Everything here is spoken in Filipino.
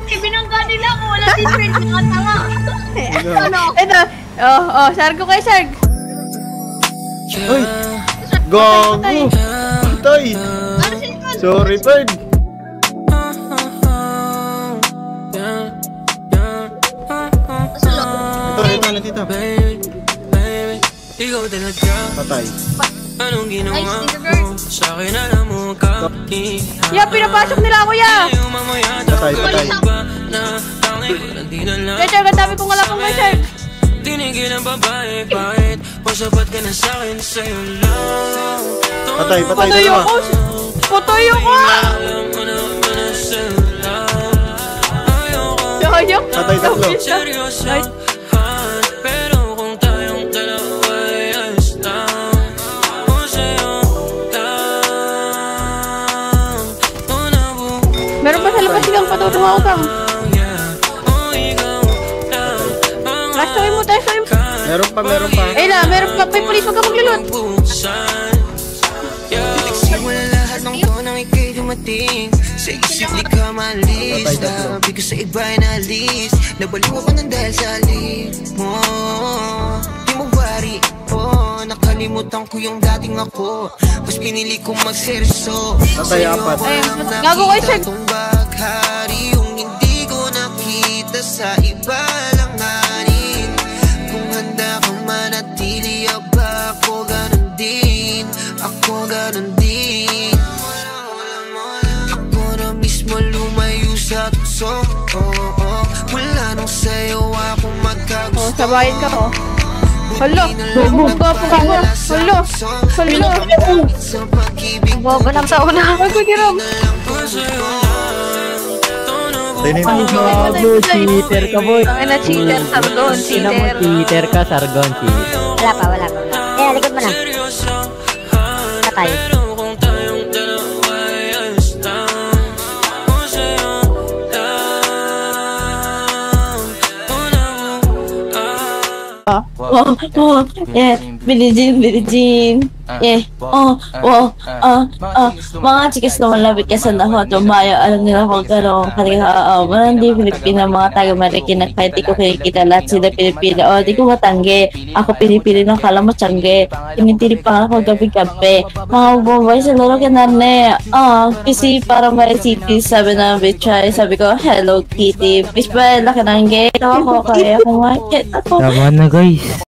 Ibinangga nila ako, wala si friend, nakatanga. Ano? Ito. Sargo kay Sarg. Ay! Gago! Patay! Sorry, Pern. Ito, natita. Patay. Anong ginawa mo? Sa'kin alam mo ka. Ya, pinapasok nila ako, ya! Patay. Kaya Sarg, ang dami kong alapang kay Sarg. Tinigil ang babae, bakit? Pasapat ka na sa'kin, sa'yo lang. Patay, Patay dalawa. ako! Patay ako! Patay, tatlo. Seryoso, pero kung tayong dalawa ay ayos lang. O sa'yo lang. Meron pa sa labas silang patutungaw kang. Tasoy mo. Meron pa. Eh na, meron pa. May pulis, wag ka maglulot. Nagsimula lahat ng to nang ika'y dumating. Sa isip di ka malis. Sabi ko sa iba ay nalis. Nabaliw ako ng dahil sa alip mo. Di mo worry, nakalimutan ko yung dating ako. Mas pinili ko magseryoso. Patay, apat. Gago kay Sarg. Baghari yung hindi ko nakita sa iba lang hanin. Kung handa kang manatili, aba ako ganun din. Ako na mismo lumayo sa tukso. Wala nang sayo ako magkagusto. Sabayin ka, Hala, nagwapo ka mo. Hala. Bobo ng taon na. Ay, kudiram. Gago, cheater ka, boy. Ang na cheater, Sargon, cheater. Cheater ka, Sargon, cheater. Wala pa. Likod mo na. Patay. Billie Jean. Mga chicas na malapit ka sa lahat. Tumayo, alam nila kung gano'ng kaliha. Hindi Pilipina, mga taga-Marikina. Kahit di ko kinikita lahat sila Pilipina. Di ko matanggi. Ako pinipili ng kala mo tiyangge. Tinitili pa ako gabi-gabi. Mga bumabay sa laro kinane. Kasi para may city, sabi na bitchay. Sabi ko, Hello Kitty. Bis ba, laki ng gay. Ako kaya kumakit ako. Tama na, guys.